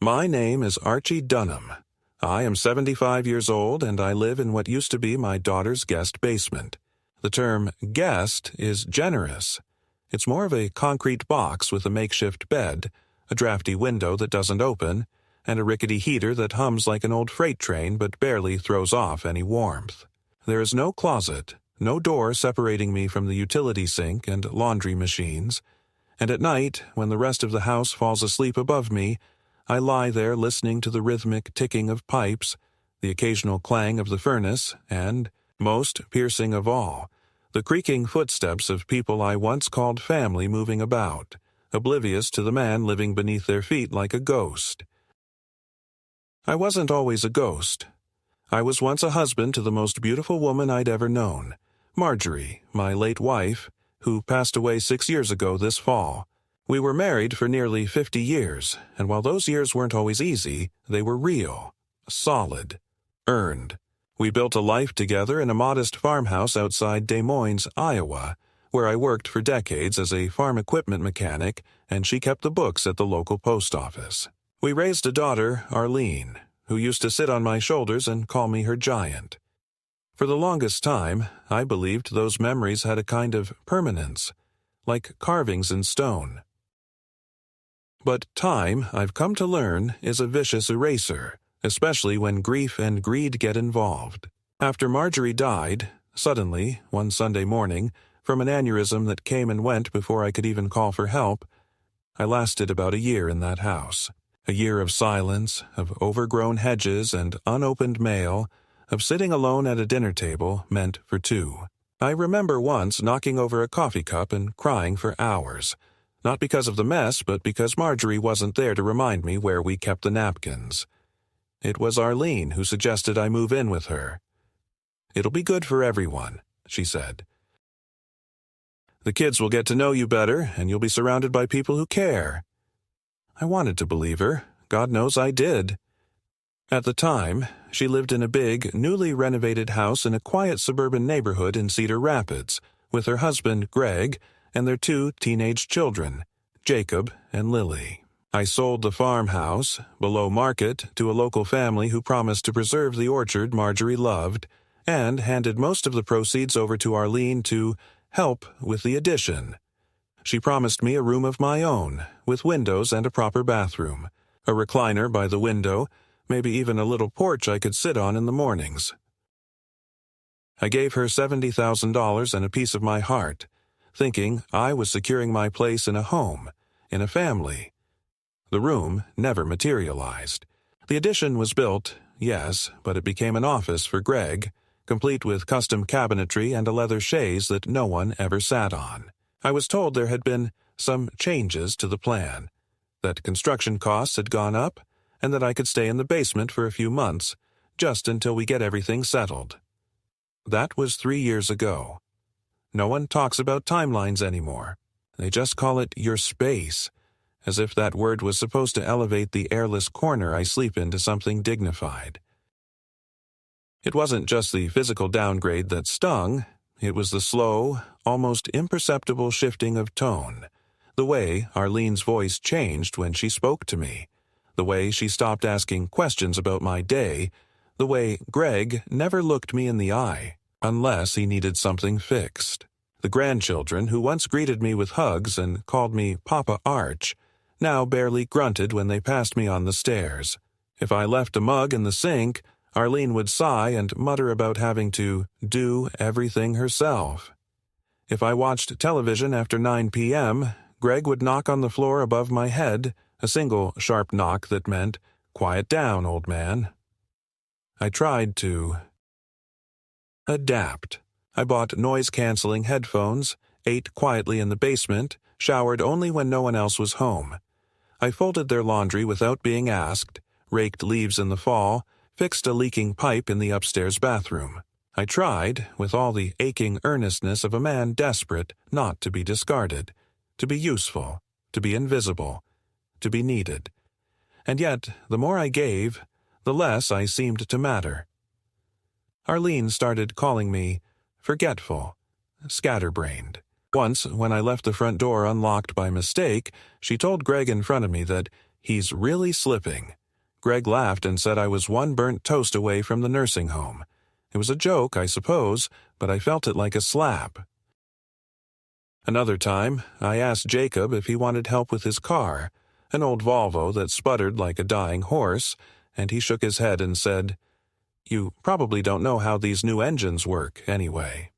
My name is Archie Dunham. I am 75 years old and I live in what used to be my daughter's guest basement. The term guest is generous. It's more of a concrete box with a makeshift bed, a drafty window that doesn't open, and a rickety heater that hums like an old freight train but barely throws off any warmth. There is no closet, no door separating me from the utility sink and laundry machines, and at night, when the rest of the house falls asleep above me, I lie there listening to the rhythmic ticking of pipes, the occasional clang of the furnace, and, most piercing of all, the creaking footsteps of people I once called family moving about, oblivious to the man living beneath their feet like a ghost. I wasn't always a ghost. I was once a husband to the most beautiful woman I'd ever known, Marjorie, my late wife, who passed away 6 years ago this fall. We were married for nearly 50 years, and while those years weren't always easy, they were real, solid, earned. We built a life together in a modest farmhouse outside Des Moines, Iowa, where I worked for decades as a farm equipment mechanic, and she kept the books at the local post office. We raised a daughter, Arlene, who used to sit on my shoulders and call me her giant. For the longest time, I believed those memories had a kind of permanence, like carvings in stone. But time, I've come to learn, is a vicious eraser, especially when grief and greed get involved. After Marjorie died, suddenly, one Sunday morning, from an aneurysm that came and went before I could even call for help, I lasted about a year in that house. A year of silence, of overgrown hedges and unopened mail, of sitting alone at a dinner table meant for two. I remember once knocking over a coffee cup and crying for hours. Not because of the mess, but because Marjorie wasn't there to remind me where we kept the napkins. It was Arlene who suggested I move in with her. "It'll be good for everyone," she said. "The kids will get to know you better, and you'll be surrounded by people who care." I wanted to believe her. God knows I did. At the time, she lived in a big, newly renovated house in a quiet suburban neighborhood in Cedar Rapids, with her husband, Greg, and their 2 teenage children, Jacob and Lily. I sold the farmhouse, below market, to a local family who promised to preserve the orchard Marjorie loved, and handed most of the proceeds over to Arlene to help with the addition. She promised me a room of my own, with windows and a proper bathroom, a recliner by the window, maybe even a little porch I could sit on in the mornings. I gave her $70,000 and a piece of my heart, thinking I was securing my place in a home, in a family. The room never materialized. The addition was built, yes, but it became an office for Greg, complete with custom cabinetry and a leather chaise that no one ever sat on. I was told there had been some changes to the plan, that construction costs had gone up, and that I could stay in the basement for a few months, just until we get everything settled. That was 3 years ago. No one talks about timelines anymore. They just call it your space, as if that word was supposed to elevate the airless corner I sleep in to something dignified. It wasn't just the physical downgrade that stung. It was the slow, almost imperceptible shifting of tone, the way Arlene's voice changed when she spoke to me, the way she stopped asking questions about my day, the way Greg never looked me in the eye, unless he needed something fixed. The grandchildren, who once greeted me with hugs and called me Papa Arch, now barely grunted when they passed me on the stairs. If I left a mug in the sink, Arlene would sigh and mutter about having to do everything herself. If I watched television after 9 p.m., Greg would knock on the floor above my head, a single sharp knock that meant, "Quiet down, old man." I tried to adapt. I bought noise-canceling headphones, ate quietly in the basement, showered only when no one else was home. I folded their laundry without being asked, raked leaves in the fall, fixed a leaking pipe in the upstairs bathroom. I tried, with all the aching earnestness of a man desperate not to be discarded, to be useful, to be invisible, to be needed. And yet, the more I gave, the less I seemed to matter. Arlene started calling me forgetful, scatterbrained. Once, when I left the front door unlocked by mistake, she told Greg in front of me that He's really slipping. Greg laughed and said I was one burnt toast away from the nursing home. It was a joke, I suppose, but I felt it like a slap. Another time, I asked Jacob if he wanted help with his car, an old Volvo that sputtered like a dying horse, and he shook his head and said, "You probably don't know how these new engines work, anyway."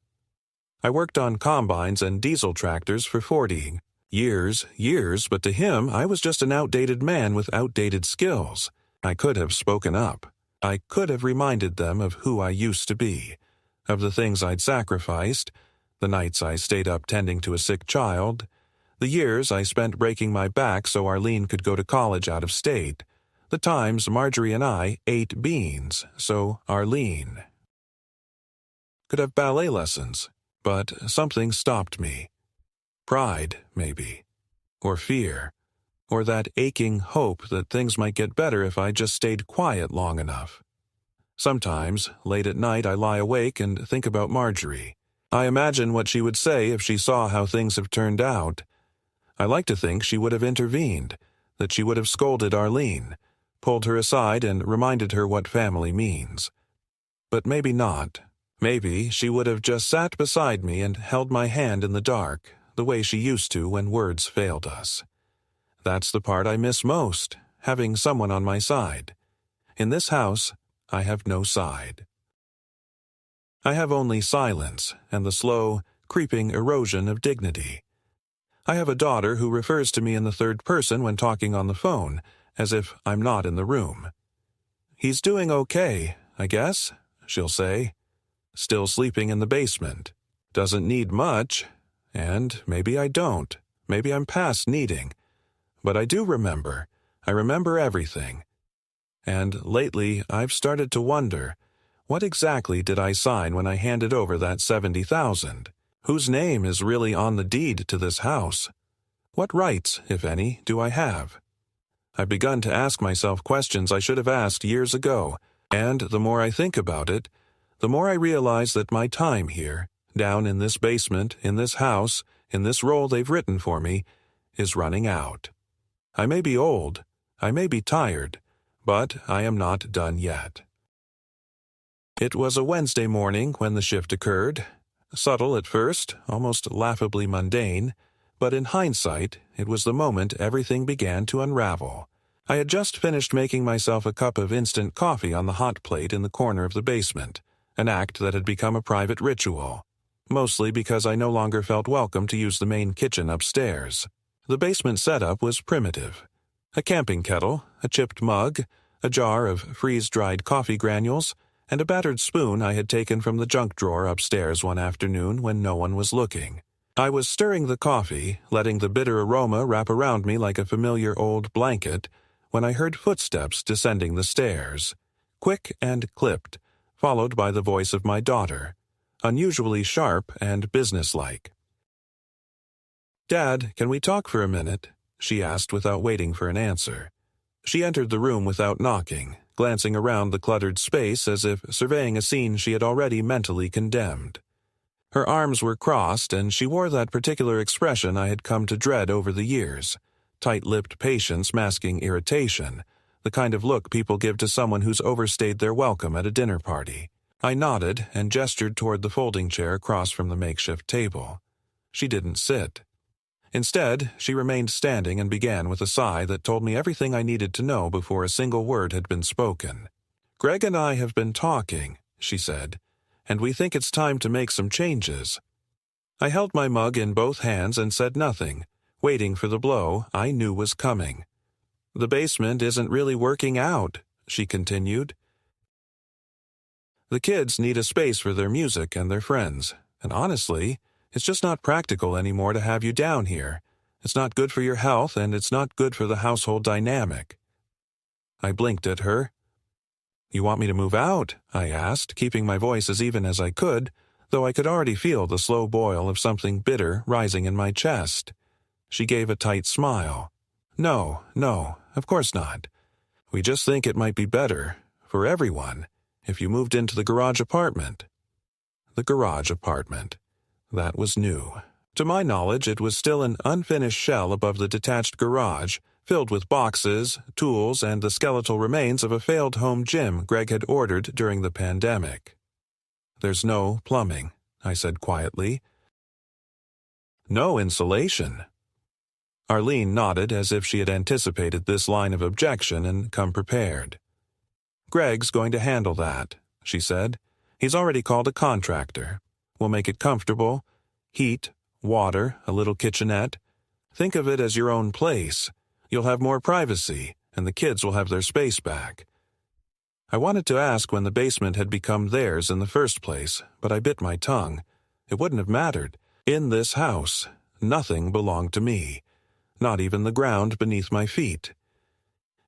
I worked on combines and diesel tractors for 40 years, but to him I was just an outdated man with outdated skills. I could have spoken up. I could have reminded them of who I used to be, of the things I'd sacrificed, the nights I stayed up tending to a sick child, the years I spent breaking my back so Arlene could go to college out of state, the times Marjorie and I ate beans so Arlene could have ballet lessons, but something stopped me. Pride, maybe, or fear, or that aching hope that things might get better if I just stayed quiet long enough. Sometimes, late at night, I lie awake and think about Marjorie. I imagine what she would say if she saw how things have turned out. I like to think she would have intervened, that she would have scolded Arlene, pulled her aside and reminded her what family means. But maybe not. Maybe she would have just sat beside me and held my hand in the dark, the way she used to when words failed us. That's the part I miss most, having someone on my side. In this house, I have no side. I have only silence and the slow, creeping erosion of dignity. I have a daughter who refers to me in the third person when talking on the phone, as if I'm not in the room. "He's doing okay, I guess," she'll say. "Still sleeping in the basement. Doesn't need much, and maybe I don't. Maybe I'm past needing. But I do remember. I remember everything. And lately I've started to wonder, what exactly did I sign when I handed over that $70,000? Whose name is really on the deed to this house? What rights, if any, do I have? I've begun to ask myself questions I should have asked years ago, and the more I think about it, the more I realize that my time here, down in this basement, in this house, in this role they've written for me, is running out. I may be old, I may be tired, but I am not done yet. It was a Wednesday morning when the shift occurred. Subtle at first, almost laughably mundane, but in hindsight, it was the moment everything began to unravel. I had just finished making myself a cup of instant coffee on the hot plate in the corner of the basement, an act that had become a private ritual, mostly because I no longer felt welcome to use the main kitchen upstairs. The basement setup was primitive. A camping kettle, a chipped mug, a jar of freeze-dried coffee granules, and a battered spoon I had taken from the junk drawer upstairs one afternoon when no one was looking. I was stirring the coffee, letting the bitter aroma wrap around me like a familiar old blanket, when I heard footsteps descending the stairs, quick and clipped, followed by the voice of my daughter, unusually sharp and businesslike. "Dad, can we talk for a minute?" she asked without waiting for an answer. She entered the room without knocking, glancing around the cluttered space as if surveying a scene she had already mentally condemned. Her arms were crossed, and she wore that particular expression I had come to dread over the years, tight-lipped patience masking irritation, the kind of look people give to someone who's overstayed their welcome at a dinner party. I nodded and gestured toward the folding chair across from the makeshift table. She didn't sit. Instead, she remained standing and began with a sigh that told me everything I needed to know before a single word had been spoken. "Greg and I have been talking," she said, "and we think it's time to make some changes." I held my mug in both hands and said nothing, waiting for the blow I knew was coming. "The basement isn't really working out," she continued. "The kids need a space for their music and their friends, and honestly, it's just not practical anymore to have you down here. It's not good for your health, and it's not good for the household dynamic." I blinked at her. "You want me to move out?" I asked, keeping my voice as even as I could, though I could already feel the slow boil of something bitter rising in my chest. She gave a tight smile. No, of course not. We just think it might be better, for everyone, if you moved into the garage apartment." The garage apartment. That was new. To my knowledge, it was still an unfinished shell above the detached garage, filled with boxes, tools, and the skeletal remains of a failed home gym Greg had ordered during the pandemic. "There's no plumbing," I said quietly. "No insulation." Arlene nodded as if she had anticipated this line of objection and come prepared. "Greg's going to handle that," she said. "He's already called a contractor. We'll make it comfortable. Heat, water, a little kitchenette. Think of it as your own place. You'll have more privacy, and the kids will have their space back." I wanted to ask when the basement had become theirs in the first place, but I bit my tongue. It wouldn't have mattered. In this house, nothing belonged to me, not even the ground beneath my feet.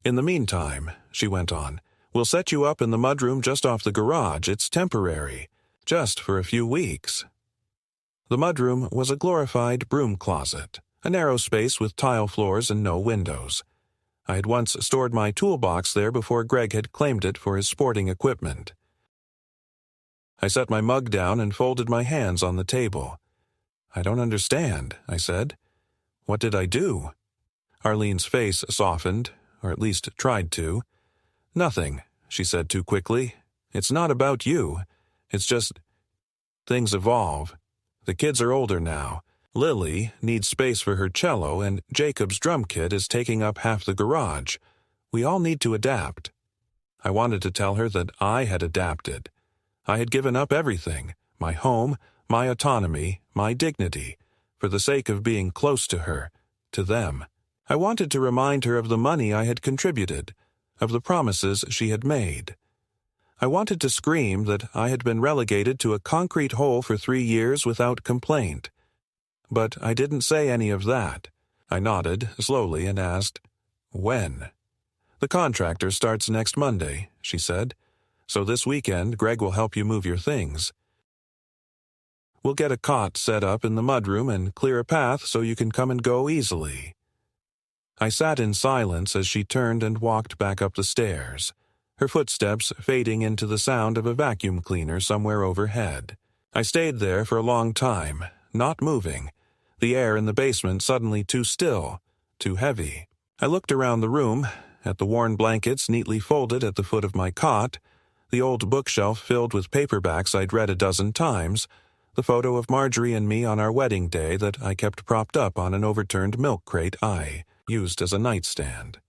"In the meantime," she went on, "we'll set you up in the mudroom just off the garage. It's temporary, just for a few weeks." The mudroom was a glorified broom closet, a narrow space with tile floors and no windows. I had once stored my toolbox there before Greg had claimed it for his sporting equipment. I set my mug down and folded my hands on the table. "I don't understand," I said. "What did I do?" Arlene's face softened, or at least tried to. "Nothing," she said too quickly. "It's not about you. It's just things evolve. The kids are older now. Lily needs space for her cello, and Jacob's drum kit is taking up half the garage. We all need to adapt." I wanted to tell her that I had adapted. I had given up everything, my home, my autonomy, my dignity, for the sake of being close to her, to them. I wanted to remind her of the money I had contributed, of the promises she had made. I wanted to scream that I had been relegated to a concrete hole for 3 years without complaint. But I didn't say any of that. I nodded slowly and asked, "When?" "The contractor starts next Monday," she said. "So this weekend Greg will help you move your things. We'll get a cot set up in the mudroom and clear a path so you can come and go easily." I sat in silence as she turned and walked back up the stairs, her footsteps fading into the sound of a vacuum cleaner somewhere overhead. I stayed there for a long time, not moving, the air in the basement suddenly too still, too heavy. I looked around the room, at the worn blankets neatly folded at the foot of my cot, the old bookshelf filled with paperbacks I'd read a dozen times, the photo of Marjorie and me on our wedding day that I kept propped up on an overturned milk crate I used as a nightstand.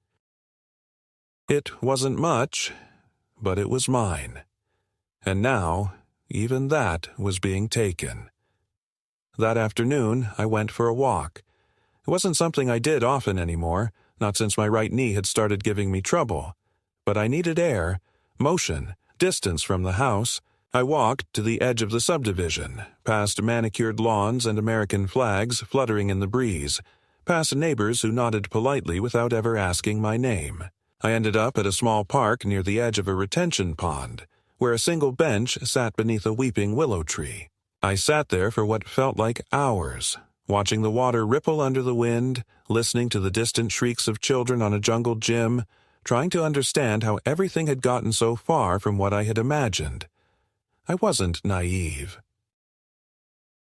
It wasn't much, but it was mine. And now, even that was being taken. That afternoon, I went for a walk. It wasn't something I did often anymore, not since my right knee had started giving me trouble. But I needed air, motion, distance from the house. I walked to the edge of the subdivision, past manicured lawns and American flags fluttering in the breeze, past neighbors who nodded politely without ever asking my name. I ended up at a small park near the edge of a retention pond, where a single bench sat beneath a weeping willow tree. I sat there for what felt like hours, watching the water ripple under the wind, listening to the distant shrieks of children on a jungle gym, trying to understand how everything had gotten so far from what I had imagined. I wasn't naive.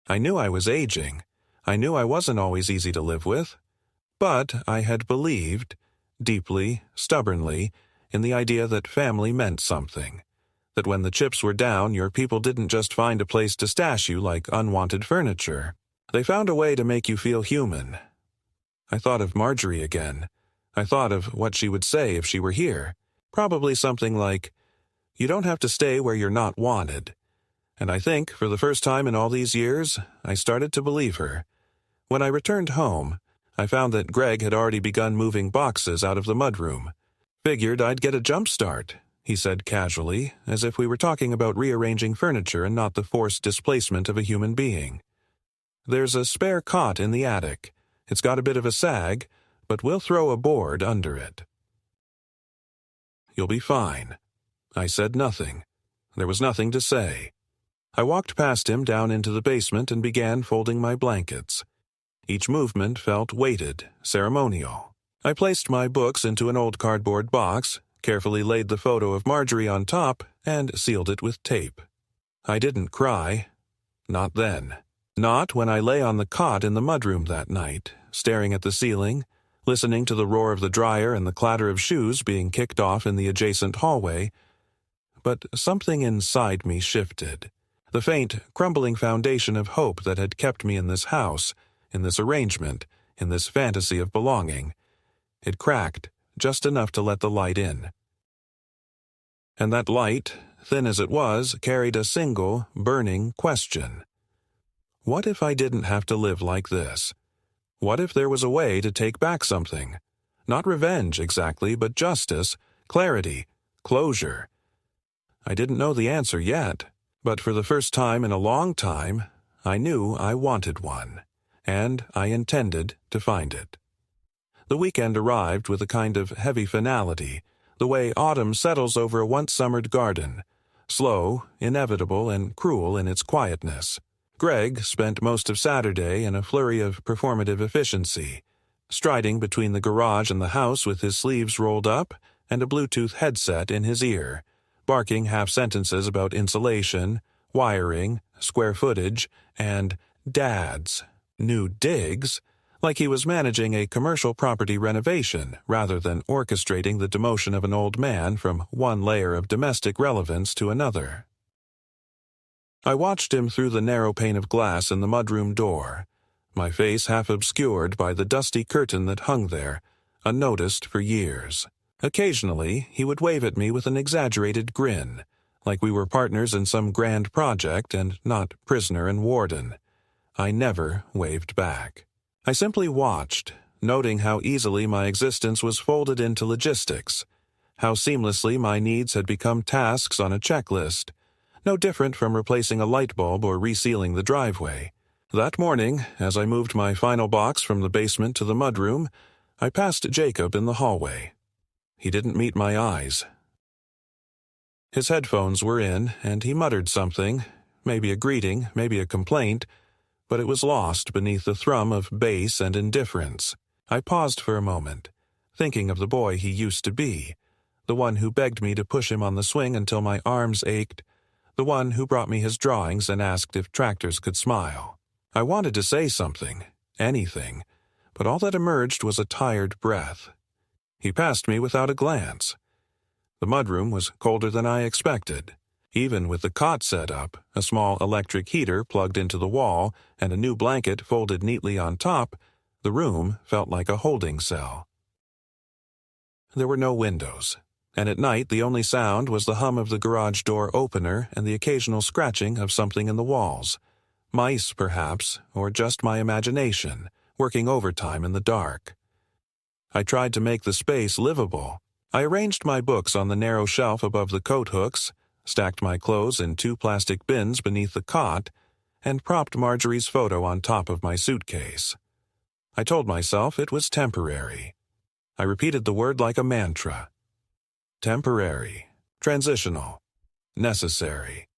I knew I was aging. I knew I wasn't always easy to live with. But I had believed, deeply, stubbornly, in the idea that family meant something. That when the chips were down, your people didn't just find a place to stash you like unwanted furniture. They found a way to make you feel human. I thought of Marjorie again. I thought of what she would say if she were here. Probably something like, "You don't have to stay where you're not wanted." And I think, for the first time in all these years, I started to believe her. When I returned home, I found that Greg had already begun moving boxes out of the mudroom. "Figured I'd get a jump start," he said casually, as if we were talking about rearranging furniture and not the forced displacement of a human being. "There's a spare cot in the attic. It's got a bit of a sag, but we'll throw a board under it." "You'll be fine." I said nothing. There was nothing to say. I walked past him down into the basement and began folding my blankets. Each movement felt weighted, ceremonial. I placed my books into an old cardboard box, carefully laid the photo of Marjorie on top, and sealed it with tape. I didn't cry. Not then. Not when I lay on the cot in the mudroom that night, staring at the ceiling, listening to the roar of the dryer and the clatter of shoes being kicked off in the adjacent hallway. But something inside me shifted. The faint, crumbling foundation of hope that had kept me in this house, in this arrangement, in this fantasy of belonging. It cracked just enough to let the light in. And that light, thin as it was, carried a single, burning question. What if I didn't have to live like this? What if there was a way to take back something? Not revenge, exactly, but justice, clarity, closure. I didn't know the answer yet, but for the first time in a long time, I knew I wanted one, and I intended to find it. The weekend arrived with a kind of heavy finality, the way autumn settles over a once-summered garden, slow, inevitable, and cruel in its quietness. Greg spent most of Saturday in a flurry of performative efficiency, striding between the garage and the house with his sleeves rolled up and a Bluetooth headset in his ear, barking half-sentences about insulation, wiring, square footage, and dads, new digs, like he was managing a commercial property renovation rather than orchestrating the demotion of an old man from one layer of domestic relevance to another. I watched him through the narrow pane of glass in the mudroom door, my face half obscured by the dusty curtain that hung there, unnoticed for years. Occasionally, he would wave at me with an exaggerated grin, like we were partners in some grand project and not prisoner and warden. I never waved back. I simply watched, noting how easily my existence was folded into logistics, how seamlessly my needs had become tasks on a checklist, no different from replacing a light bulb or resealing the driveway. That morning, as I moved my final box from the basement to the mudroom, I passed Jacob in the hallway. He didn't meet my eyes. His headphones were in, and he muttered something, maybe a greeting, maybe a complaint, but it was lost beneath the thrum of bass and indifference. I paused for a moment, thinking of the boy he used to be, the one who begged me to push him on the swing until my arms ached, the one who brought me his drawings and asked if tractors could smile. I wanted to say something, anything, but all that emerged was a tired breath. He passed me without a glance. The mudroom was colder than I expected. Even with the cot set up, a small electric heater plugged into the wall, and a new blanket folded neatly on top, the room felt like a holding cell. There were no windows, and at night the only sound was the hum of the garage door opener and the occasional scratching of something in the walls. Mice, perhaps, or just my imagination, working overtime in the dark. I tried to make the space livable. I arranged my books on the narrow shelf above the coat hooks, stacked my clothes in 2 plastic bins beneath the cot, and propped Marjorie's photo on top of my suitcase. I told myself it was temporary. I repeated the word like a mantra. Temporary, transitional, necessary.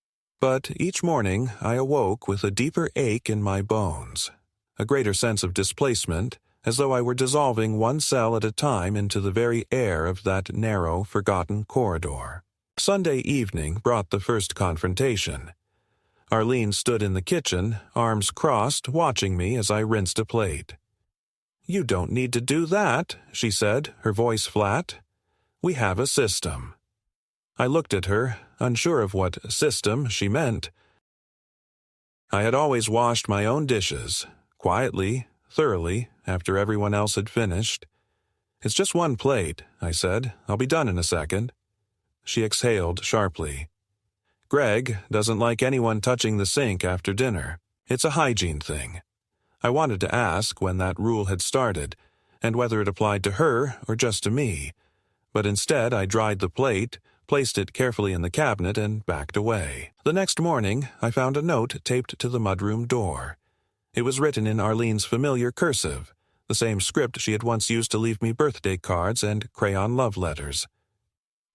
But each morning I awoke with a deeper ache in my bones, a greater sense of displacement, as though I were dissolving one cell at a time into the very air of that narrow, forgotten corridor. Sunday evening brought the first confrontation. Arlene stood in the kitchen, arms crossed, watching me as I rinsed a plate. "You don't need to do that," she said, her voice flat. "We have a system." I looked at her, unsure of what system she meant. I had always washed my own dishes, quietly, thoroughly, after everyone else had finished. "It's just one plate," I said. "I'll be done in a second." She exhaled sharply. "Greg doesn't like anyone touching the sink after dinner. It's a hygiene thing." I wanted to ask when that rule had started, and whether it applied to her or just to me, but instead I dried the plate, placed it carefully in the cabinet, and backed away. The next morning, I found a note taped to the mudroom door. It was written in Arlene's familiar cursive, the same script she had once used to leave me birthday cards and crayon love letters.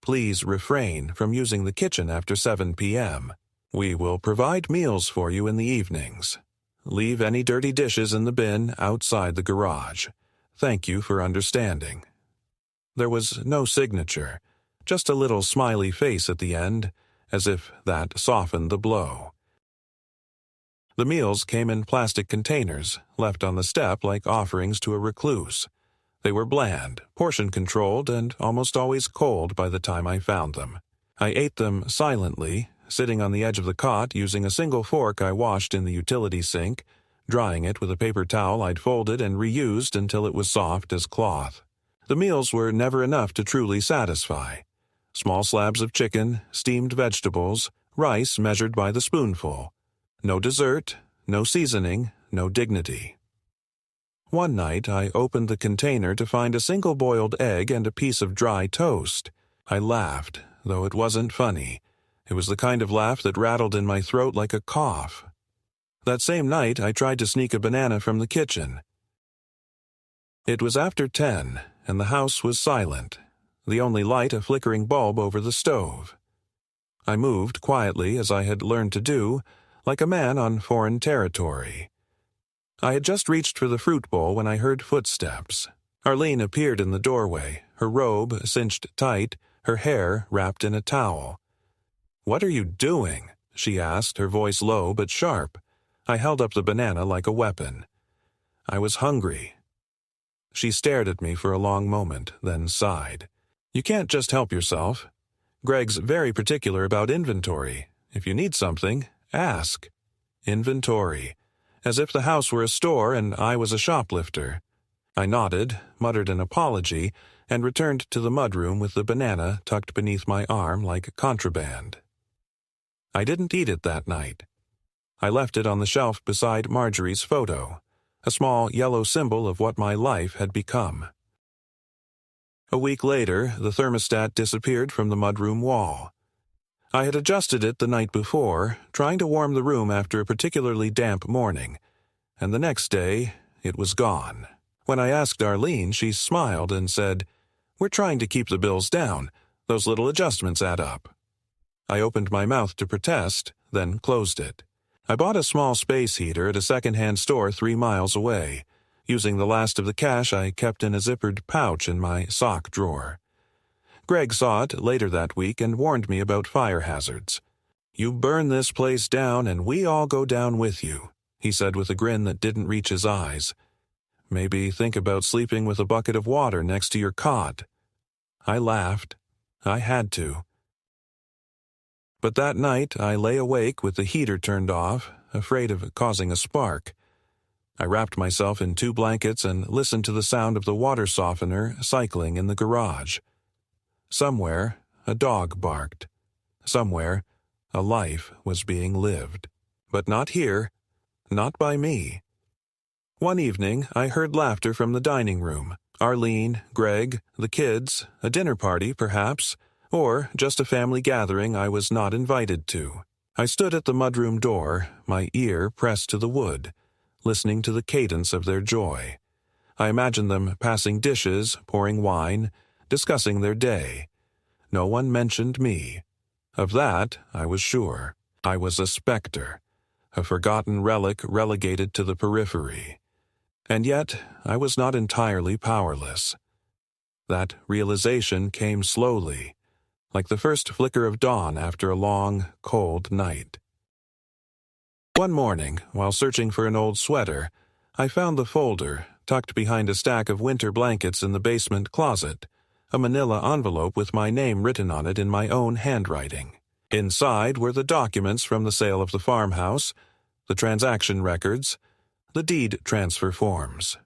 "Please refrain from using the kitchen after 7 p.m. We will provide meals for you in the evenings. Leave any dirty dishes in the bin outside the garage. Thank you for understanding." There was no signature, just a little smiley face at the end, as if that softened the blow. The meals came in plastic containers, left on the step like offerings to a recluse. They were bland, portion-controlled, and almost always cold by the time I found them. I ate them silently, sitting on the edge of the cot using a single fork I washed in the utility sink, drying it with a paper towel I'd folded and reused until it was soft as cloth. The meals were never enough to truly satisfy. Small slabs of chicken, steamed vegetables, rice measured by the spoonful. No dessert, no seasoning, no dignity. One night I opened the container to find a single boiled egg and a piece of dry toast. I laughed, though it wasn't funny. It was the kind of laugh that rattled in my throat like a cough. That same night I tried to sneak a banana from the kitchen. It was after 10, and the house was silent, the only light a flickering bulb over the stove. I moved quietly, as I had learned to do, like a man on foreign territory. I had just reached for the fruit bowl when I heard footsteps. Arlene appeared in the doorway, her robe cinched tight, her hair wrapped in a towel. "What are you doing?" she asked, her voice low but sharp. I held up the banana like a weapon. I was hungry. She stared at me for a long moment, then sighed. "You can't just help yourself. Greg's very particular about inventory. If you need something, ask." Inventory. As if the house were a store and I was a shoplifter. I nodded, muttered an apology, and returned to the mudroom with the banana tucked beneath my arm like contraband. I didn't eat it that night. I left it on the shelf beside Marjorie's photo, a small yellow symbol of what my life had become. A week later, the thermostat disappeared from the mudroom wall. I had adjusted it the night before, trying to warm the room after a particularly damp morning, and the next day it was gone. When I asked Arlene, she smiled and said, "We're trying to keep the bills down. Those little adjustments add up." I opened my mouth to protest, then closed it. I bought a small space heater at a second-hand store 3 miles away, using the last of the cash I kept in a zippered pouch in my sock drawer. Greg saw it later that week and warned me about fire hazards. "You burn this place down and we all go down with you," he said with a grin that didn't reach his eyes. "Maybe think about sleeping with a bucket of water next to your cot." I laughed. I had to. But that night I lay awake with the heater turned off, afraid of causing a spark. I wrapped myself in 2 blankets and listened to the sound of the water softener cycling in the garage. Somewhere, a dog barked. Somewhere, a life was being lived. But not here. Not by me. One evening, I heard laughter from the dining room. Arlene, Greg, the kids, a dinner party, perhaps, or just a family gathering I was not invited to. I stood at the mudroom door, my ear pressed to the wood, listening to the cadence of their joy. I imagined them passing dishes, pouring wine, discussing their day. No one mentioned me. Of that, I was sure. I was a specter, a forgotten relic relegated to the periphery. And yet, I was not entirely powerless. That realization came slowly, like the first flicker of dawn after a long, cold night. One morning, while searching for an old sweater, I found the folder, tucked behind a stack of winter blankets in the basement closet, a manila envelope with my name written on it in my own handwriting. Inside were the documents from the sale of the farmhouse, the transaction records, the deed transfer forms.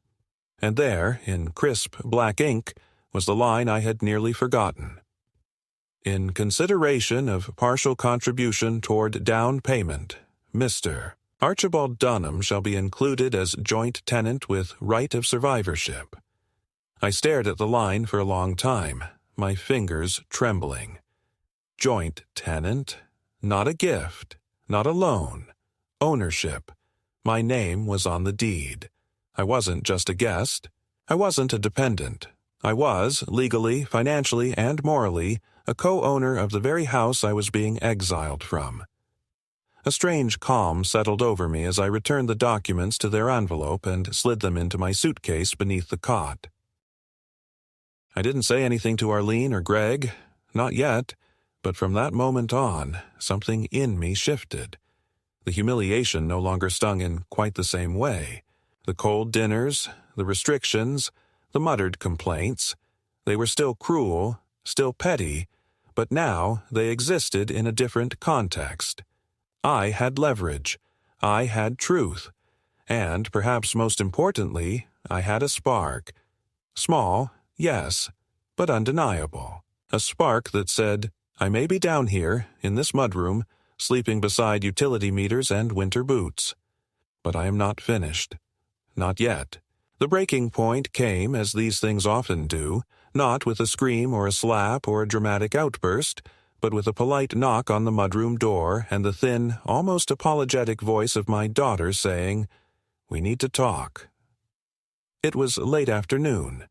And there, in crisp black ink, was the line I had nearly forgotten. "In consideration of partial contribution toward down payment, Mr. Archibald Dunham shall be included as joint tenant with right of survivorship." I stared at the line for a long time, my fingers trembling. Joint tenant, not a gift, not a loan. Ownership. My name was on the deed. I wasn't just a guest. I wasn't a dependent. I was, legally, financially, and morally, a co-owner of the very house I was being exiled from. A strange calm settled over me as I returned the documents to their envelope and slid them into my suitcase beneath the cot. I didn't say anything to Arlene or Greg, not yet, but from that moment on, something in me shifted. The humiliation no longer stung in quite the same way. The cold dinners, the restrictions, the muttered complaints. They were still cruel, still petty, but now they existed in a different context. I had leverage. I had truth. And, perhaps most importantly, I had a spark. Small, yes, but undeniable. A spark that said, I may be down here, in this mudroom, sleeping beside utility meters and winter boots. But I am not finished. Not yet. The breaking point came, as these things often do, not with a scream or a slap or a dramatic outburst, but with a polite knock on the mudroom door and the thin, almost apologetic voice of my daughter saying, We need to talk. It was late afternoon,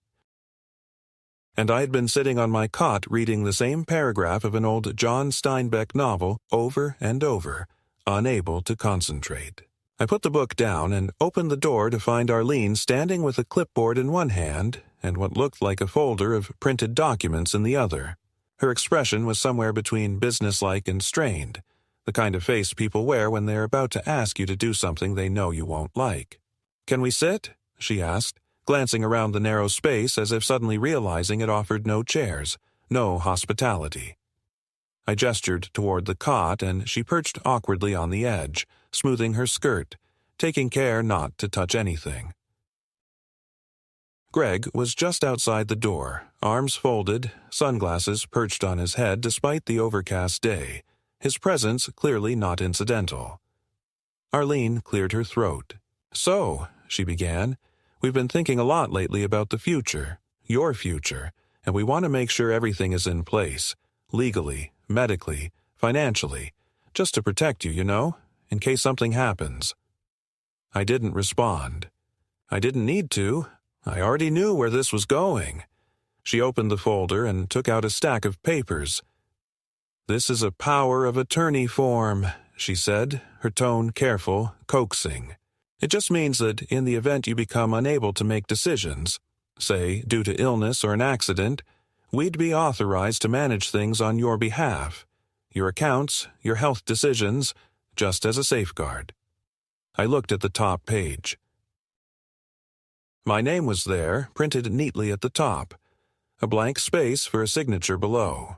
and I had been sitting on my cot reading the same paragraph of an old John Steinbeck novel over and over, unable to concentrate. I put the book down and opened the door to find Arlene standing with a clipboard in one hand and what looked like a folder of printed documents in the other. Her expression was somewhere between businesslike and strained, the kind of face people wear when they're about to ask you to do something they know you won't like. Can we sit? She asked, glancing around the narrow space as if suddenly realizing it offered no chairs, no hospitality. I gestured toward the cot, and she perched awkwardly on the edge, smoothing her skirt, taking care not to touch anything. Greg was just outside the door, arms folded, sunglasses perched on his head despite the overcast day, his presence clearly not incidental. Arlene cleared her throat. So, she began, we've been thinking a lot lately about the future, your future, and we want to make sure everything is in place, legally, medically, financially, just to protect you, you know, in case something happens. I didn't respond. I didn't need to. I already knew where this was going. She opened the folder and took out a stack of papers. This is a power of attorney form, she said, her tone careful, coaxing. It just means that in the event you become unable to make decisions, say due to illness or an accident, we'd be authorized to manage things on your behalf, your accounts, your health decisions, just as a safeguard. I looked at the top page. My name was there, printed neatly at the top, a blank space for a signature below.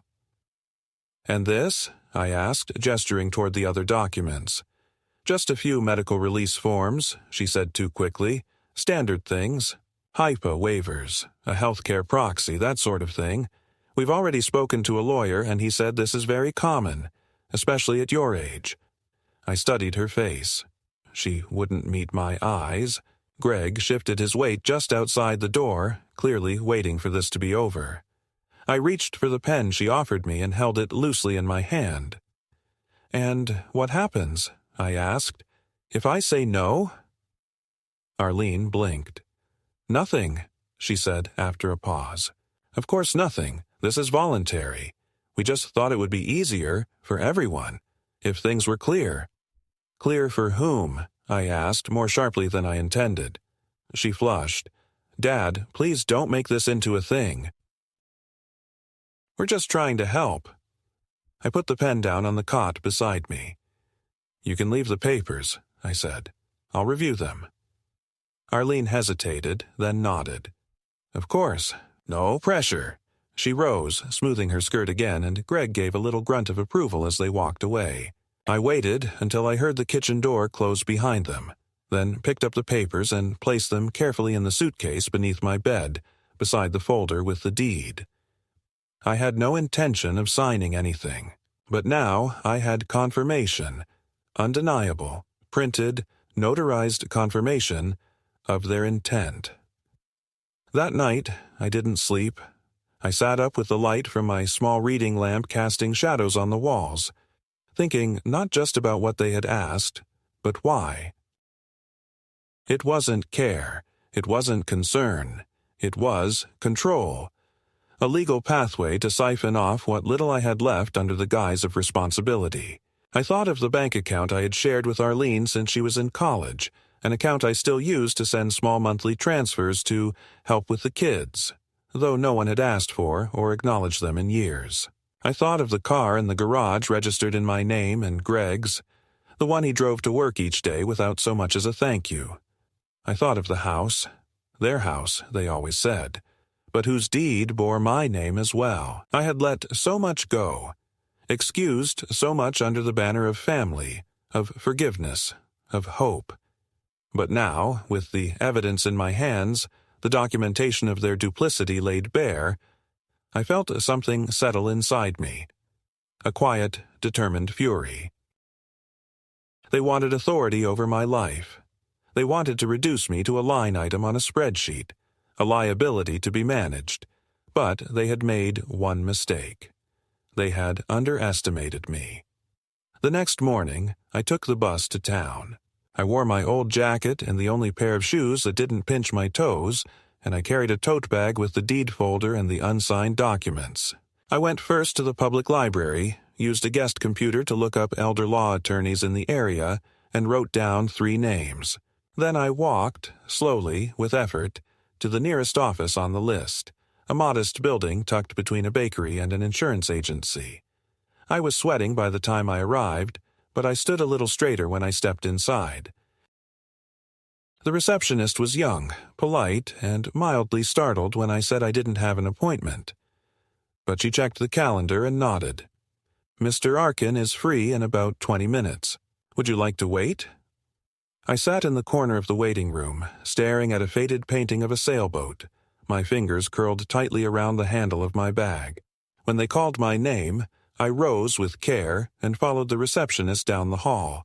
And this? I asked, gesturing toward the other documents. Just a few medical release forms, she said too quickly. Standard things. HIPAA waivers, a healthcare proxy, that sort of thing. We've already spoken to a lawyer, and he said this is very common, especially at your age. I studied her face. She wouldn't meet my eyes. Greg shifted his weight just outside the door, clearly waiting for this to be over. I reached for the pen she offered me and held it loosely in my hand. And what happens? I asked. If I say no? Arlene blinked. Nothing, she said after a pause. Of course nothing. This is voluntary. We just thought it would be easier for everyone if things were clear. Clear for whom? I asked, more sharply than I intended. She flushed. Dad, please don't make this into a thing. We're just trying to help. I put the pen down on the cot beside me. You can leave the papers, I said. I'll review them. Arlene hesitated, then nodded. Of course. No pressure. She rose, smoothing her skirt again, and Greg gave a little grunt of approval as they walked away. I waited until I heard the kitchen door close behind them, then picked up the papers and placed them carefully in the suitcase beneath my bed, beside the folder with the deed. I had no intention of signing anything, but now I had confirmation, undeniable, printed, notarized confirmation of their intent. That night, I didn't sleep. I sat up with the light from my small reading lamp casting shadows on the walls, thinking not just about what they had asked, but why. It wasn't care. It wasn't concern. It was control. A legal pathway to siphon off what little I had left under the guise of responsibility. I thought of the bank account I had shared with Arlene since she was in college, an account I still used to send small monthly transfers to help with the kids, though no one had asked for or acknowledged them in years. I thought of the car in the garage registered in my name and Greg's, the one he drove to work each day without so much as a thank you. I thought of the house, their house, they always said, but whose deed bore my name as well. I had let so much go, excused so much under the banner of family, of forgiveness, of hope. But now, with the evidence in my hands, the documentation of their duplicity laid bare, I felt something settle inside me, a quiet, determined fury. They wanted authority over my life. They wanted to reduce me to a line item on a spreadsheet, a liability to be managed. But they had made one mistake. They had underestimated me. The next morning, I took the bus to town. I wore my old jacket and the only pair of shoes that didn't pinch my toes, and I carried a tote bag with the deed folder and the unsigned documents. I went first to the public library, used a guest computer to look up elder law attorneys in the area, and wrote down 3 names. Then I walked, slowly, with effort, to the nearest office on the list, a modest building tucked between a bakery and an insurance agency. I was sweating by the time I arrived, but I stood a little straighter when I stepped inside. The receptionist was young, polite, and mildly startled when I said I didn't have an appointment. But she checked the calendar and nodded. "Mr. Arkin is free in about 20 minutes. Would you like to wait?" I sat in the corner of the waiting room, staring at a faded painting of a sailboat, my fingers curled tightly around the handle of my bag. When they called my name, I rose with care and followed the receptionist down the hall.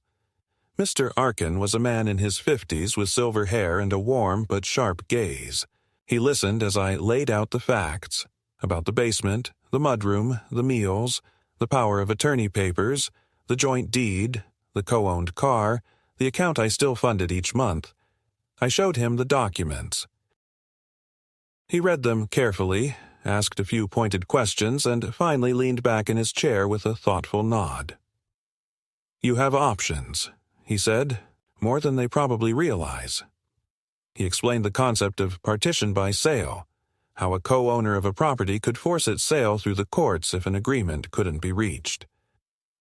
Mr. Arkin was a man in his 50s with silver hair and a warm but sharp gaze. He listened as I laid out the facts about the basement, the mudroom, the meals, the power of attorney papers, the joint deed, the co-owned car, the account I still funded each month. I showed him the documents. He read them carefully, asked a few pointed questions, and finally leaned back in his chair with a thoughtful nod. "You have options," he said, "more than they probably realize." He explained the concept of partition by sale, how a co-owner of a property could force its sale through the courts if an agreement couldn't be reached.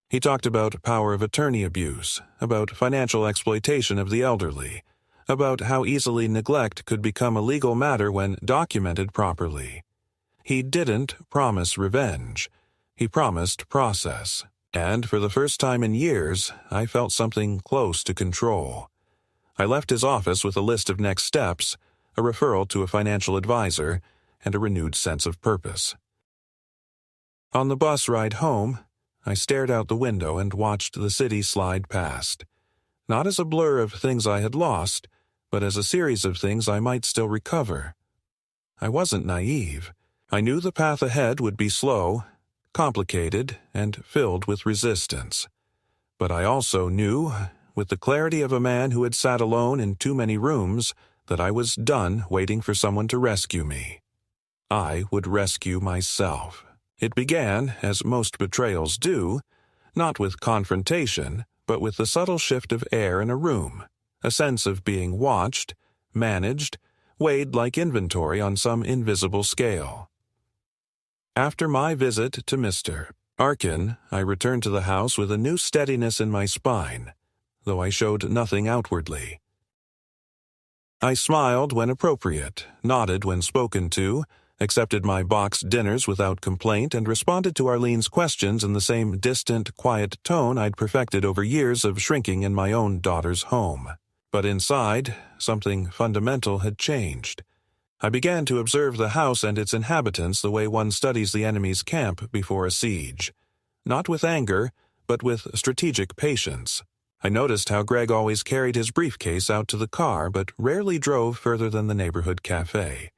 He talked about power of attorney abuse, about financial exploitation of the elderly, about how easily neglect could become a legal matter when documented properly. He didn't promise revenge. He promised process. And for the first time in years, I felt something close to control. I left his office with a list of next steps, a referral to a financial advisor, and a renewed sense of purpose. On the bus ride home, I stared out the window and watched the city slide past, not as a blur of things I had lost, but as a series of things I might still recover. I wasn't naive. I knew the path ahead would be slow, complicated, and filled with resistance. But I also knew, with the clarity of a man who had sat alone in too many rooms, that I was done waiting for someone to rescue me. I would rescue myself. It began, as most betrayals do, not with confrontation, but with the subtle shift of air in a room, a sense of being watched, managed, weighed like inventory on some invisible scale. After my visit to Mr. Arkin, I returned to the house with a new steadiness in my spine, though I showed nothing outwardly. I smiled when appropriate, nodded when spoken to, accepted my boxed dinners without complaint, and responded to Arlene's questions in the same distant, quiet tone I'd perfected over years of shrinking in my own daughter's home. But inside, something fundamental had changed. I began to observe the house and its inhabitants the way one studies the enemy's camp before a siege. Not with anger, but with strategic patience. I noticed how Greg always carried his briefcase out to the car, but rarely drove further than the neighborhood cafe.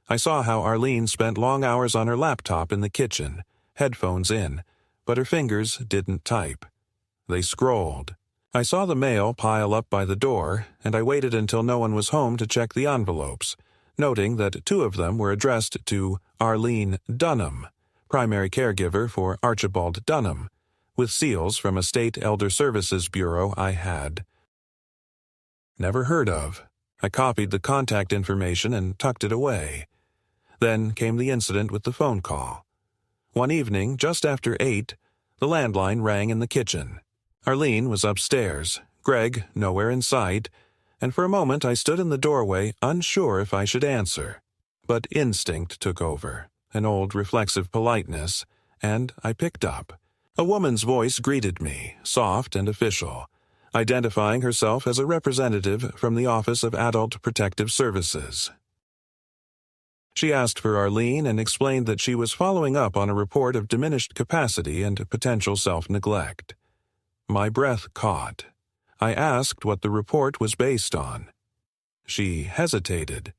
I saw how Arlene spent long hours on her laptop in the kitchen, headphones in, but her fingers didn't type. They scrolled. I saw the mail pile up by the door, and I waited until no one was home to check the envelopes, noting that 2 of them were addressed to Arlene Dunham, primary caregiver for Archibald Dunham, with seals from a state elder services bureau I had never heard of. I copied the contact information and tucked it away. Then came the incident with the phone call. One evening, just after 8, the landline rang in the kitchen. Arlene was upstairs, Greg nowhere in sight, and for a moment I stood in the doorway, unsure if I should answer. But instinct took over, an old reflexive politeness, and I picked up. A woman's voice greeted me, soft and official, identifying herself as a representative from the Office of Adult Protective Services. She asked for Arlene and explained that she was following up on a report of diminished capacity and potential self-neglect. My breath caught. I asked what the report was based on. She hesitated.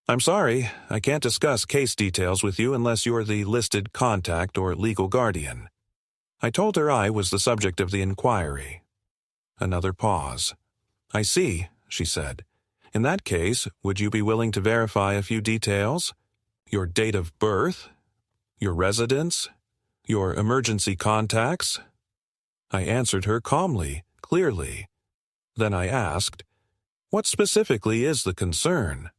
"I'm sorry, I can't discuss case details with you unless you're the listed contact or legal guardian." I told her I was the subject of the inquiry. Another pause. "I see," she said. "In that case, would you be willing to verify a few details? Your date of birth? Your residence? Your emergency contacts?" I answered her calmly, clearly. Then I asked, "What specifically is the concern?"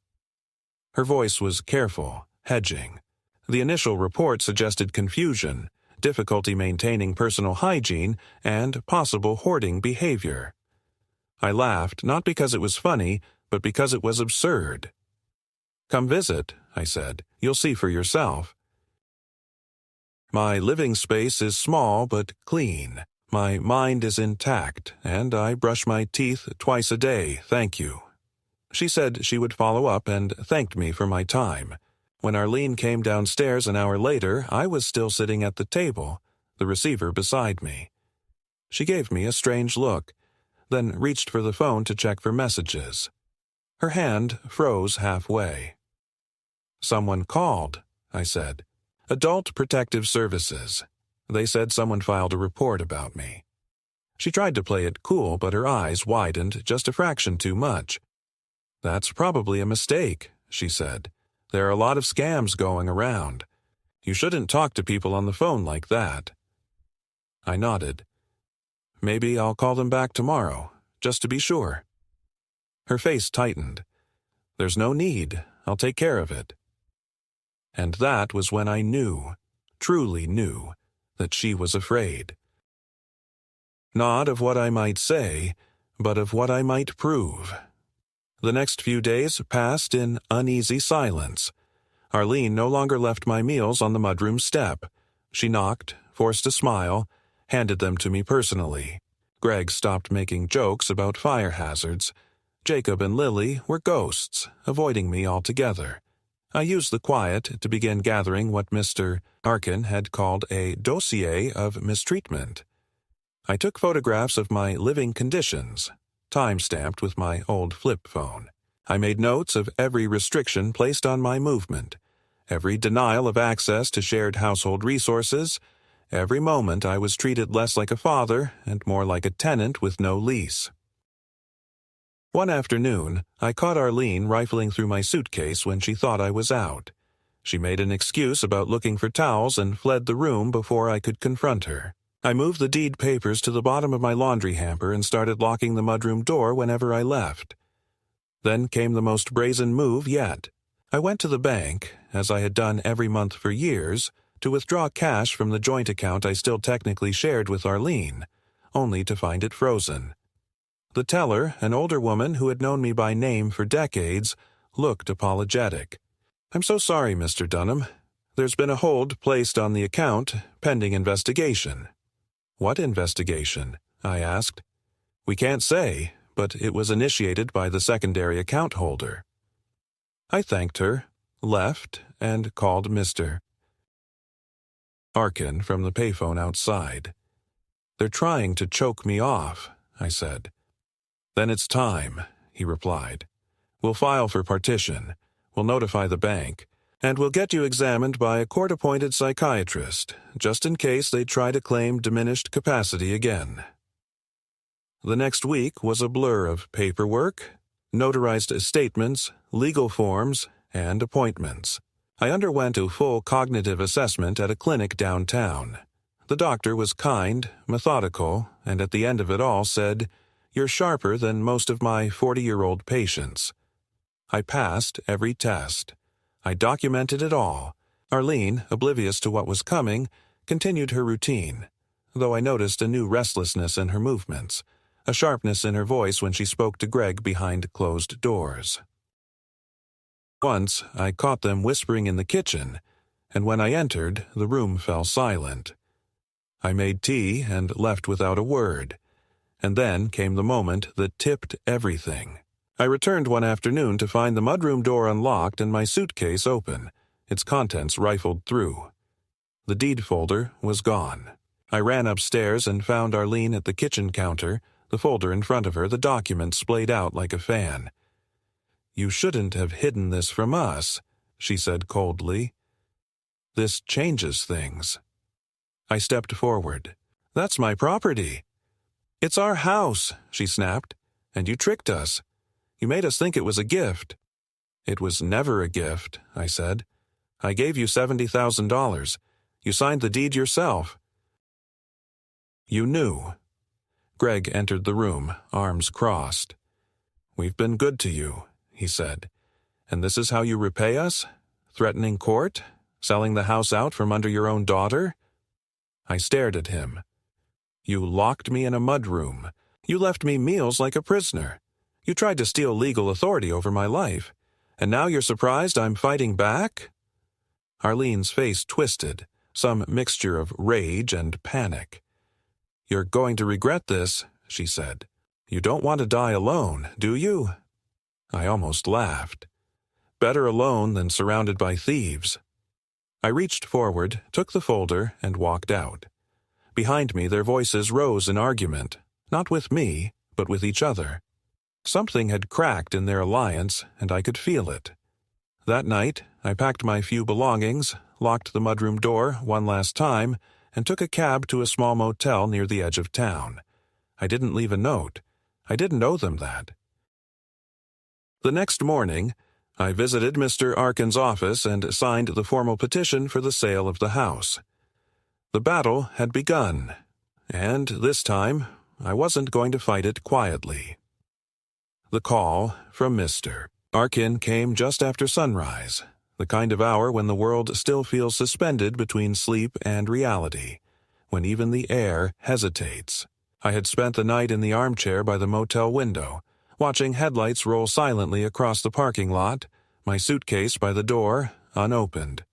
Her voice was careful, hedging. The initial report suggested confusion, difficulty maintaining personal hygiene, and possible hoarding behavior. I laughed, not because it was funny, but because it was absurd. "Come visit," I said. "You'll see for yourself." My living space is small but clean. My mind is intact, and I brush my teeth twice a day, thank you. She said she would follow up and thanked me for my time. When Arlene came downstairs an hour later, I was still sitting at the table, the receiver beside me. She gave me a strange look, then reached for the phone to check for messages. Her hand froze halfway. "Someone called," I said. "Adult Protective Services. They said someone filed a report about me." She tried to play it cool, but her eyes widened just a fraction too much. "That's probably a mistake," she said. "There are a lot of scams going around. You shouldn't talk to people on the phone like that." I nodded. "Maybe I'll call them back tomorrow, just to be sure." Her face tightened. "There's no need. I'll take care of it." And that was when I knew, truly knew, that she was afraid. Not of what I might say, but of what I might prove. The next few days passed in uneasy silence. Arlene no longer left my meals on the mudroom step. She knocked, forced a smile, handed them to me personally. Greg stopped making jokes about fire hazards. Jacob and Lily were ghosts, avoiding me altogether. I used the quiet to begin gathering what Mr. Arkin had called a dossier of mistreatment. I took photographs of my living conditions, time-stamped with my old flip phone. I made notes of every restriction placed on my movement, every denial of access to shared household resources, every moment I was treated less like a father and more like a tenant with no lease. One afternoon, I caught Arlene rifling through my suitcase when she thought I was out. She made an excuse about looking for towels and fled the room before I could confront her. I moved the deed papers to the bottom of my laundry hamper and started locking the mudroom door whenever I left. Then came the most brazen move yet. I went to the bank, as I had done every month for years, to withdraw cash from the joint account I still technically shared with Arlene, only to find it frozen. The teller, an older woman who had known me by name for decades, looked apologetic. "I'm so sorry, Mr. Dunham. There's been a hold placed on the account, pending investigation." "What investigation?" I asked. "We can't say, but it was initiated by the secondary account holder." I thanked her, left, and called Mr. Arkin from the payphone outside. "They're trying to choke me off," I said. "Then it's time," he replied. "We'll file for partition, we'll notify the bank, and we'll get you examined by a court-appointed psychiatrist, just in case they try to claim diminished capacity again." The next week was a blur of paperwork, notarized statements, legal forms, and appointments. I underwent a full cognitive assessment at a clinic downtown. The doctor was kind, methodical, and at the end of it all said, "You're sharper than most of my 40-year-old patients." I passed every test. I documented it all. Arlene, oblivious to what was coming, continued her routine, though I noticed a new restlessness in her movements, a sharpness in her voice when she spoke to Greg behind closed doors. Once, I caught them whispering in the kitchen, and when I entered, the room fell silent. I made tea and left without a word, and then came the moment that tipped everything. I returned one afternoon to find the mudroom door unlocked and my suitcase open, its contents rifled through. The deed folder was gone. I ran upstairs and found Arlene at the kitchen counter, the folder in front of her, the document splayed out like a fan. "You shouldn't have hidden this from us," she said coldly. "This changes things." I stepped forward. "That's my property." "It's our house," she snapped, "and you tricked us. You made us think it was a gift." "It was never a gift," I said. "I gave you $70,000. You signed the deed yourself." "You knew." Greg entered the room, arms crossed. "We've been good to you," he said. "And this is how you repay us? Threatening court? Selling the house out from under your own daughter?" I stared at him. "You locked me in a mudroom. You left me meals like a prisoner. You tried to steal legal authority over my life. And now you're surprised I'm fighting back?" Arlene's face twisted, some mixture of rage and panic. "You're going to regret this," she said. "You don't want to die alone, do you?" I almost laughed. Better alone than surrounded by thieves. I reached forward, took the folder, and walked out. Behind me their voices rose in argument, not with me, but with each other. Something had cracked in their alliance, and I could feel it. That night, I packed my few belongings, locked the mudroom door one last time, and took a cab to a small motel near the edge of town. I didn't leave a note. I didn't owe them that. The next morning, I visited Mr. Arkin's office and signed the formal petition for the sale of the house. The battle had begun, and this time, I wasn't going to fight it quietly. The call from Mr. Arkin came just after sunrise, the kind of hour when the world still feels suspended between sleep and reality, when even the air hesitates. I had spent the night in the armchair by the motel window, watching headlights roll silently across the parking lot, my suitcase by the door, unopened.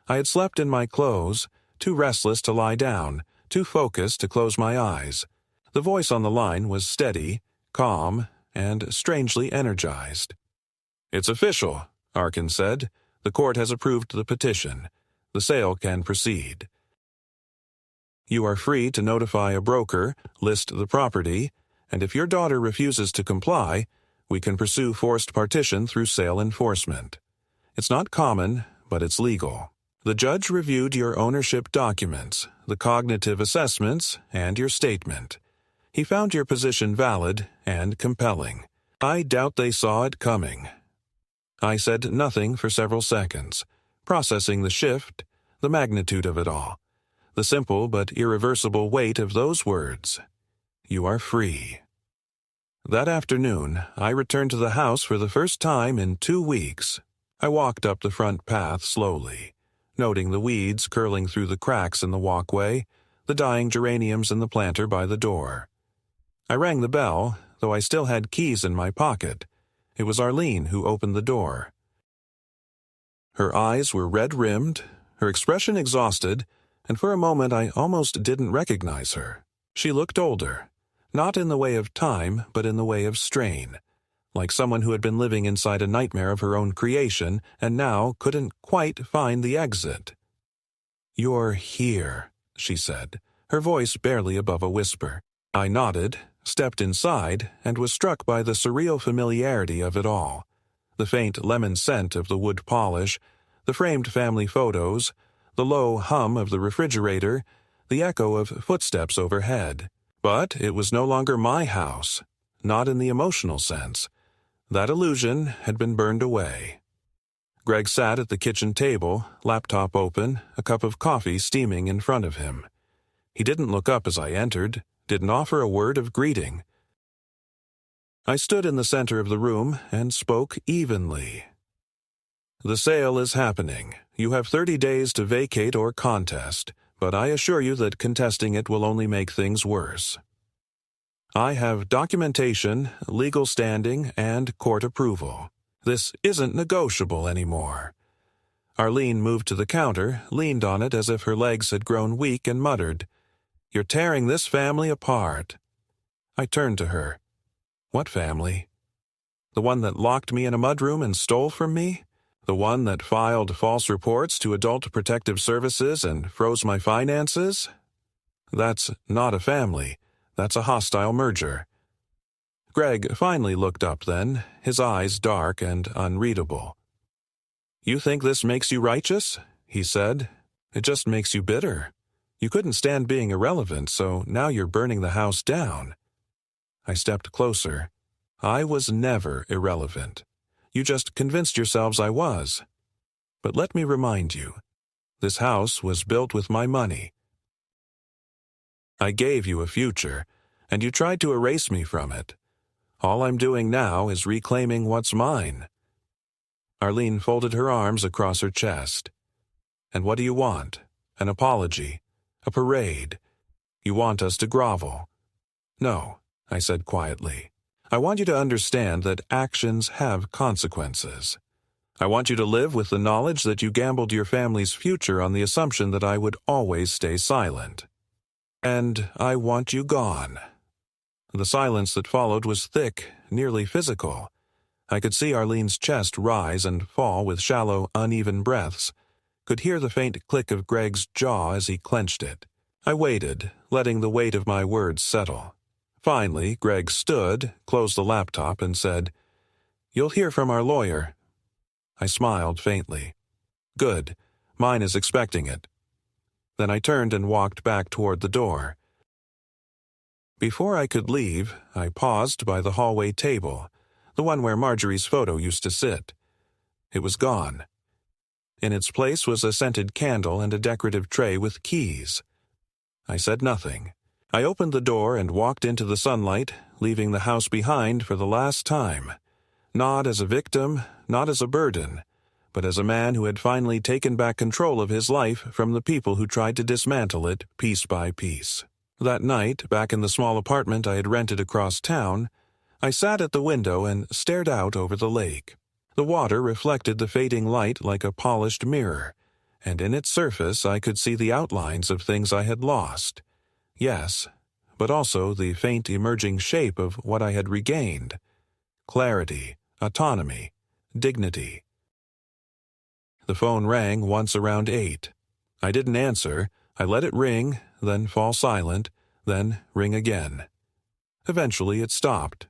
I had slept in my clothes, too restless to lie down, too focused to close my eyes. The voice on the line was steady, calm, and strangely energized. "It's official," Arkin said. "The court has approved the petition. The sale can proceed. You are free to notify a broker, list the property, and if your daughter refuses to comply, we can pursue forced partition through sale enforcement. It's not common, but it's legal. The judge reviewed your ownership documents, the cognitive assessments, and your statement. He found your position valid and compelling. I doubt they saw it coming." I said nothing for several seconds, processing the shift, the magnitude of it all, the simple but irreversible weight of those words. You are free. That afternoon, I returned to the house for the first time in 2 weeks. I walked up the front path slowly, noting the weeds curling through the cracks in the walkway, the dying geraniums in the planter by the door. I rang the bell, though I still had keys in my pocket. It was Arlene who opened the door. Her eyes were red-rimmed, her expression exhausted, and for a moment I almost didn't recognize her. She looked older, not in the way of time, but in the way of strain, like someone who had been living inside a nightmare of her own creation and now couldn't quite find the exit. "You're here," she said, her voice barely above a whisper. I nodded, stepped inside, and was struck by the surreal familiarity of it all. The faint lemon scent of the wood polish, the framed family photos, the low hum of the refrigerator, the echo of footsteps overhead. But it was no longer my house, not in the emotional sense. That illusion had been burned away. Greg sat at the kitchen table, laptop open, a cup of coffee steaming in front of him. He didn't look up as I entered, didn't offer a word of greeting. I stood in the center of the room and spoke evenly. "The sale is happening. You have 30 days to vacate or contest, but I assure you that contesting it will only make things worse." I have documentation, legal standing, and court approval. This isn't negotiable anymore." Arlene moved to the counter, leaned on it as if her legs had grown weak, and muttered, "You're tearing this family apart." I turned to her. "What family? The one that locked me in a mudroom and stole from me? The one that filed false reports to Adult Protective Services and froze my finances? That's not a family. That's a hostile merger." Greg finally looked up then, his eyes dark and unreadable. "You think this makes you righteous?" he said. "It just makes you bitter. You couldn't stand being irrelevant, so now you're burning the house down." I stepped closer. "I was never irrelevant. You just convinced yourselves I was. But let me remind you, this house was built with my money. I gave you a future, and you tried to erase me from it. All I'm doing now is reclaiming what's mine." Arlene folded her arms across her chest. "And what do you want? An apology? A parade? You want us to grovel?" "No," I said quietly. "I want you to understand that actions have consequences. I want you to live with the knowledge that you gambled your family's future on the assumption that I would always stay silent. And I want you gone." The silence that followed was thick, nearly physical. I could see Arlene's chest rise and fall with shallow, uneven breaths, could hear the faint click of Greg's jaw as he clenched it. I waited, letting the weight of my words settle. Finally, Greg stood, closed the laptop, and said, "You'll hear from our lawyer." I smiled faintly. "Good. Mine is expecting it." Then I turned and walked back toward the door. Before I could leave, I paused by the hallway table, the one where Marjorie's photo used to sit. It was gone. In its place was a scented candle and a decorative tray with keys. I said nothing. I opened the door and walked into the sunlight, leaving the house behind for the last time. Not as a victim, not as a burden, but as a man who had finally taken back control of his life from the people who tried to dismantle it piece by piece. That night, back in the small apartment I had rented across town, I sat at the window and stared out over the lake. The water reflected the fading light like a polished mirror, and in its surface I could see the outlines of things I had lost. Yes, but also the faint emerging shape of what I had regained. Clarity, autonomy, dignity. The phone rang once around 8. I didn't answer. I let it ring, then fall silent, then ring again. Eventually it stopped.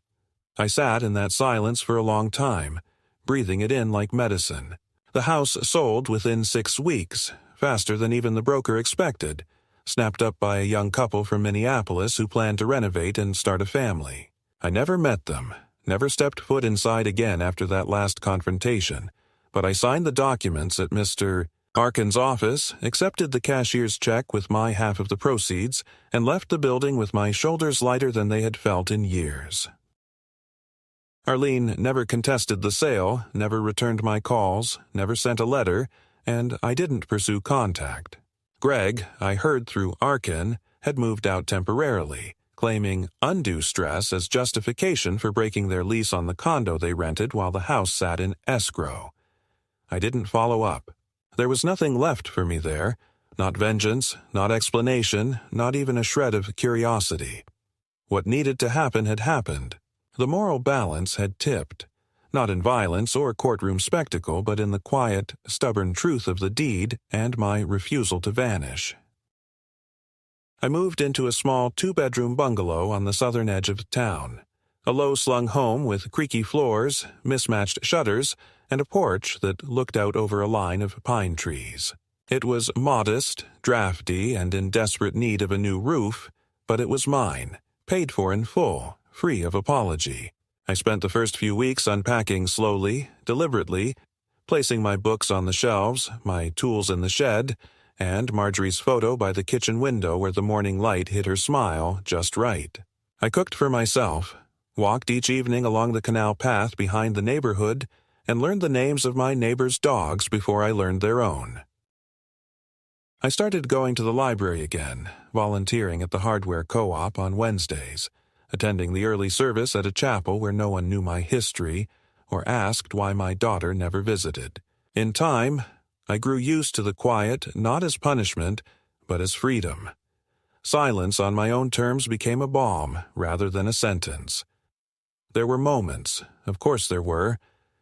I sat in that silence for a long time, breathing it in like medicine. The house sold within 6 weeks, faster than even the broker expected, snapped up by a young couple from Minneapolis who planned to renovate and start a family. I never met them, never stepped foot inside again after that last confrontation, but I signed the documents at Mr. Arkin's office, accepted the cashier's check with my half of the proceeds, and left the building with my shoulders lighter than they had felt in years. Arlene never contested the sale, never returned my calls, never sent a letter, and I didn't pursue contact. Greg, I heard through Arkin, had moved out temporarily, claiming undue stress as justification for breaking their lease on the condo they rented while the house sat in escrow. I didn't follow up. There was nothing left for me there, not vengeance, not explanation, not even a shred of curiosity. What needed to happen had happened. The moral balance had tipped, not in violence or courtroom spectacle, but in the quiet, stubborn truth of the deed and my refusal to vanish. I moved into a small 2-bedroom bungalow on the southern edge of town, a low-slung home with creaky floors, mismatched shutters, and a porch that looked out over a line of pine trees. It was modest, drafty, and in desperate need of a new roof, but it was mine, paid for in full, free of apology. I spent the first few weeks unpacking slowly, deliberately, placing my books on the shelves, my tools in the shed, and Marjorie's photo by the kitchen window where the morning light hit her smile just right. I cooked for myself, walked each evening along the canal path behind the neighborhood, and learned the names of my neighbors' dogs before I learned their own. I started going to the library again, volunteering at the hardware co-op on Wednesdays, attending the early service at a chapel where no one knew my history or asked why my daughter never visited. In time, I grew used to the quiet, not as punishment, but as freedom. Silence on my own terms became a balm rather than a sentence. There were moments, of course there were,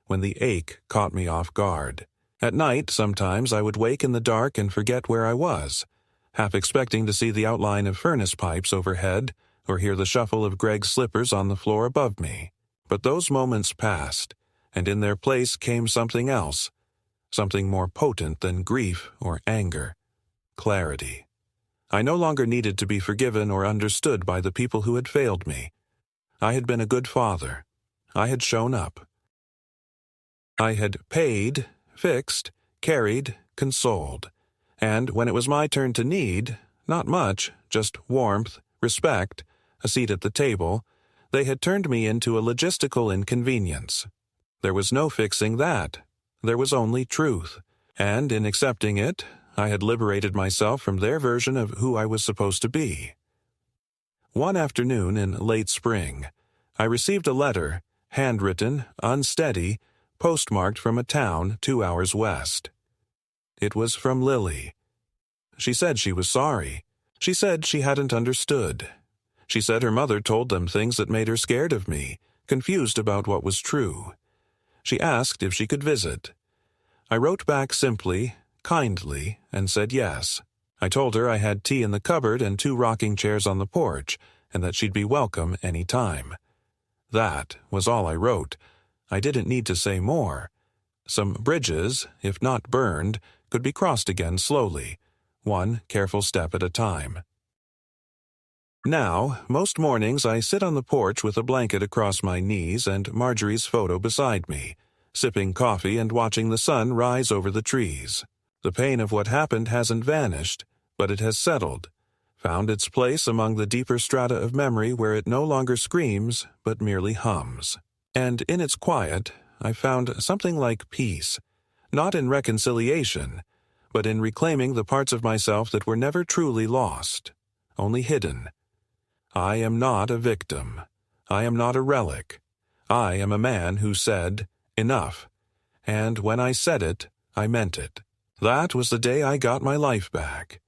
when the ache caught me off guard. At night, sometimes I would wake in the dark and forget where I was, half expecting to see the outline of furnace pipes overhead or hear the shuffle of Greg's slippers on the floor above me. But those moments passed, and in their place came something else, something more potent than grief or anger: clarity. I no longer needed to be forgiven or understood by the people who had failed me. I had been a good father. I had shown up. I had paid, fixed, carried, consoled. And when it was my turn to need, not much, just warmth, respect, a seat at the table, they had turned me into a logistical inconvenience. There was no fixing that. There was only truth. And in accepting it, I had liberated myself from their version of who I was supposed to be. One afternoon in late spring, I received a letter, handwritten, unsteady, postmarked from a town 2 hours west. It was from Lily. She said she was sorry. She said she hadn't understood. She said her mother told them things that made her scared of me, confused about what was true. She asked if she could visit. I wrote back simply, kindly, and said yes. I told her I had tea in the cupboard and 2 rocking chairs on the porch, and that she'd be welcome any time. That was all I wrote. I didn't need to say more. Some bridges, if not burned, could be crossed again slowly, one careful step at a time. Now, most mornings I sit on the porch with a blanket across my knees and Marjorie's photo beside me, sipping coffee and watching the sun rise over the trees. The pain of what happened hasn't vanished, but it has settled, found its place among the deeper strata of memory where it no longer screams, but merely hums. And in its quiet, I found something like peace, not in reconciliation, but in reclaiming the parts of myself that were never truly lost, only hidden. I am not a victim. I am not a relic. I am a man who said, enough. And when I said it, I meant it. That was the day I got my life back.